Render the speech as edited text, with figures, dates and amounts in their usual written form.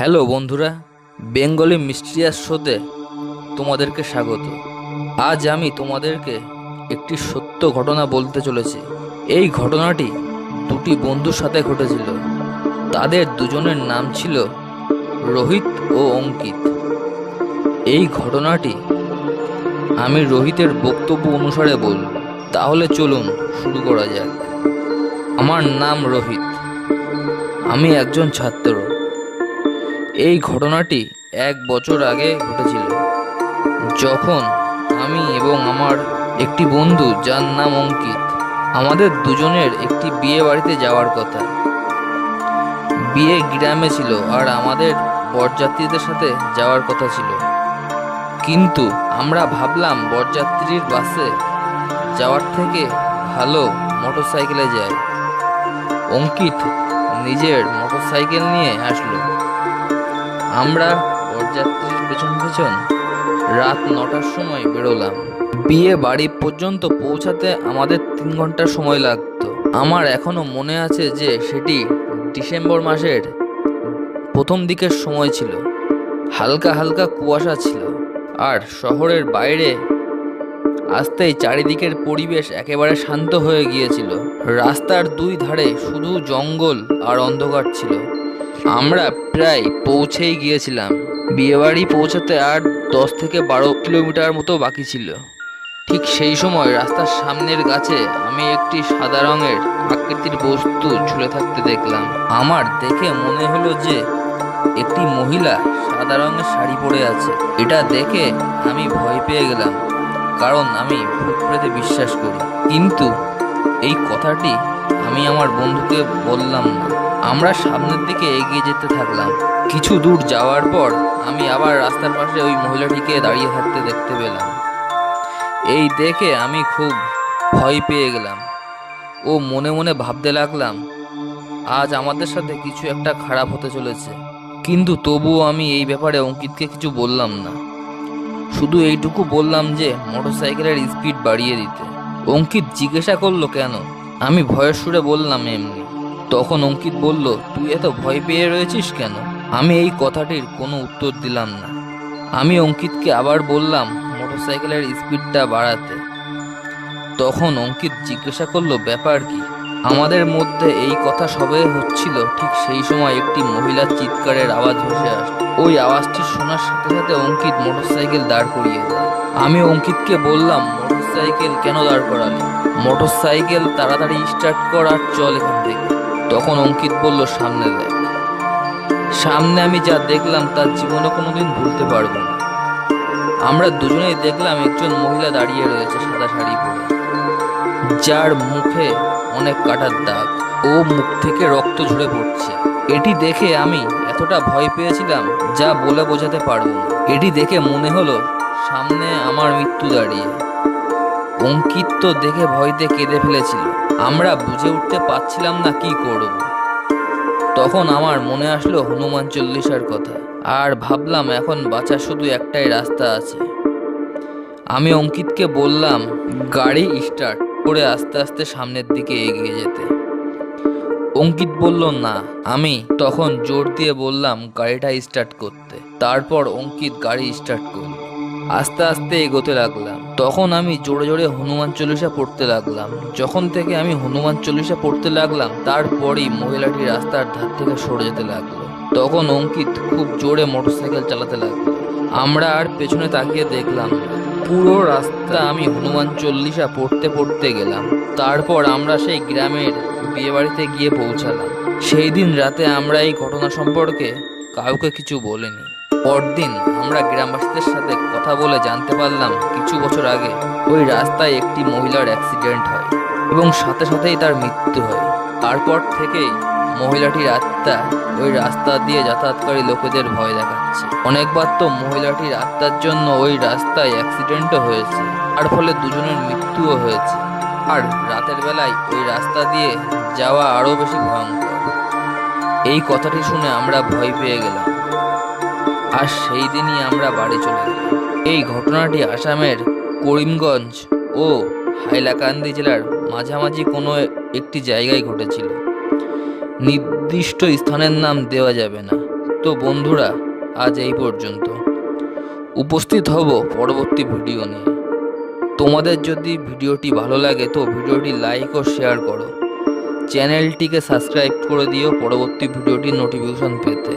Hello বন্ধুরা, Bengali mysterious শোতে তোমাদেরকে স্বাগত। আজ আমি তোমাদেরকে একটি সত্য ঘটনা বলতে চলেছি। এই ঘটনাটি দুটি বন্ধুর সাথে ঘটেছিল। তাদের দুজনের নাম ছিল রোহিত ও অঙ্কিত। এই ঘটনাটি আমি রোহিতের বক্তব্য অনুসারে বলব। তাহলে চলুন শুরু করা যাক। আমার নাম রোহিত, আমি একজন ছাত্র। এই ঘটনাটি 1 বছর আগে ঘটেছিল, যখন আমি এবং আমার একটি বন্ধু যার নাম অঙ্কিত, আমাদের দুজনের একটি বিয়ে বাড়িতে যাওয়ার কথা। বিয়ে গ্রামে ছিল আর আমাদের বরযাত্রীদের সাথে যাওয়ার কথা ছিল, কিন্তু আমরা ভাবলাম বরযাত্রীর বাসে যাওয়ার থেকে ভালো মোটরসাইকেলে যায়। অঙ্কিত নিজের মোটরসাইকেল নিয়ে আসলো। আমরা বরযাত্রীর পেছন পেছন রাত 9টার সময় বেরোলাম। বিয়ে বাড়ি পর্যন্ত পৌঁছাতে আমাদের 3 ঘন্টা সময় লাগতো। আমার এখনো মনে আছে যে সেটি ডিসেম্বর মাসের প্রথম দিকের সময় ছিল। হালকা হালকা কুয়াশা ছিল, আর শহরের বাইরে আসতেই চারিদিকের পরিবেশ একেবারে শান্ত হয়ে গিয়েছিল। রাস্তার দুই ধারে শুধু জঙ্গল আর অন্ধকার ছিল। আমরা প্রায় পৌঁছেই গিয়েছিলাম। বিয়েবাড়ি পৌঁছাতে আর 10 থেকে 12 কিলোমিটার মতো বাকি ছিল। ঠিক সেই সময় রাস্তার সামনের গাছে আমি একটি সাদা রঙের আকৃতির বস্তু ঝুলে থাকতে দেখলাম। আমার দেখে মনে হলো যে একটি মহিলা সাদা রঙের শাড়ি পরে আছে। এটা দেখে আমি ভয় পেয়ে গেলাম, কারণ আমি ভূত প্রেতে বিশ্বাস করি। কিন্তু এই কথাটি আমি আমার বন্ধুকে বললাম না। আমরা সামনের দিকে এগিয়ে যেতে থাকলাম। কিছু দূর যাওয়ার পর আমি আবার রাস্তার পাশে ওই মহিলাটিকে দাঁড়িয়ে থাকতে দেখতে পেলাম। এই দেখে আমি খুব ভয় পেয়ে গেলাম ও মনে মনে ভাবতে লাগলাম, আজ আমাদের সাথে কিছু একটা খারাপ হতে চলেছে। কিন্তু তবুও আমি এই ব্যাপারে অঙ্কিতকে কিছু বললাম না। শুধু এইটুকু বললাম যে মোটরসাইকেলের স্পিড বাড়িয়ে দিতে। অঙ্কিত জিজ্ঞাসা করলো কেন। আমি ভয়ের সুরে বললাম এমনি। তখন অঙ্কিত বলল, তুই এত ভয় পেয়ে রয়েছিস কেন? আমি এই কথাটির কোনো উত্তর দিলাম না। আমি অঙ্কিতকে আবার বললাম মোটরসাইকেলের স্পিডটা বাড়াতে। তখন অঙ্কিত জিজ্ঞাসা করলো, ব্যাপার কি? আমাদের মধ্যে এই কথা সবে হচ্ছিল, ঠিক সেই সময় একটি মহিলার চিৎকারের আওয়াজ ভেসে আসে। ওই আওয়াজটি শোনার সাথে সাথে অঙ্কিত মোটরসাইকেল দাঁড় করিয়ে দেয়। আমি অঙ্কিতকে বললাম, মোটরসাইকেল কেন দাঁড় করালি? মোটরসাইকেল তাড়াতাড়ি স্টার্ট কর আর চল এখান থেকে। তখন অঙ্কিত বলল, সামনে দেখ। সামনে আমি যা দেখলাম তার জীবনে কোনোদিন ভুলতে পারবো না। আমরা দুজনেই দেখলাম একজন মহিলা দাঁড়িয়ে রয়েছে সাদা শাড়ি পরে, যার মুখে অনেক কাটার দাগ ও মুখ থেকে রক্ত ঝরে পড়ছে। এটি দেখে আমি এতটা ভয় পেয়েছিলাম যা বলে বোঝাতে পারবো না। এটি দেখে মনে হলো সামনে আমার মৃত্যু দাঁড়িয়ে। অঙ্কিত তো দেখে ভয়তে কেঁদে ফেলেছিল। আমরা বুঝে উঠতে পারছিলাম না কি করব। তখন আমার মনে আসলো হনুমান চল্লিশার কথা, আর ভাবলাম এখন বাঁচার শুধু একটাই রাস্তা আছে। আমি অঙ্কিতকে বললাম গাড়ি স্টার্ট করে আস্তে আস্তে সামনের দিকে এগিয়ে যেতে। অঙ্কিত বলল না। আমি তখন জোর দিয়ে বললাম গাড়িটা স্টার্ট করতে। তারপর অঙ্কিত গাড়ি স্টার্ট করল। আস্তে আস্তে এগোতে লাগলাম। তখন আমি জোরে জোরে হনুমান চল্লিশা পড়তে লাগলাম। যখন থেকে আমি হনুমান চল্লিশা পড়তে লাগলাম, তারপরই মহিলাটি রাস্তার ধার থেকে সরে যেতে লাগলো। তখন অঙ্কিত খুব জোরে মোটরসাইকেল চালাতে লাগলো। আমরা আর পেছনে তাকিয়ে দেখলাম। পুরো রাস্তা আমি হনুমান চল্লিশা পড়তে পড়তে গেলাম। তারপর আমরা সেই গ্রামের বিয়ে বাড়িতে গিয়ে পৌঁছালাম। সেই দিন রাতে আমরা এই ঘটনা সম্পর্কে কাউকে কিছু বলিনি। পরদিন আমরা গ্রামবাসীদের সাথে কথা বলে জানতে পারলাম কিছু বছর আগে ওই রাস্তায় একটি মহিলার অ্যাক্সিডেন্ট হয় এবং সাথে সাথেই তার মৃত্যু হয়। তারপর থেকেই মহিলাটির আত্মা ওই রাস্তা দিয়ে যাতায়াতকারী লোকেদের ভয় দেখাচ্ছে। অনেকবার তো মহিলাটির আত্মার জন্য ওই রাস্তায় অ্যাক্সিডেন্টও হয়েছে, তার ফলে দুজনের মৃত্যুও হয়েছে। আর রাতের বেলায় ওই রাস্তা দিয়ে যাওয়া আরও বেশি ভয়ঙ্কর। এই কথাটি শুনে আমরা ভয় পেয়ে গেলাম, আর সেই দিনই আমরা বাড়ি চলে গেলাম। এই ঘটনাটি আসামের করিমগঞ্জ ও হাইলাকান্দি জেলার মাঝামাঝি কোনো একটি জায়গায় ঘটেছিল। নির্দিষ্ট স্থানের নাম দেওয়া যাবে না। তো বন্ধুরা, আজ এই পর্যন্ত। উপস্থিত হব পরবর্তী ভিডিও নিয়ে। তোমাদের যদি ভিডিওটি ভালো লাগে তো ভিডিওটি লাইক ও শেয়ার করো। চ্যানেলটিকে সাবস্ক্রাইব করে দিও পরবর্তী ভিডিওটির নোটিফিকেশন পেতে।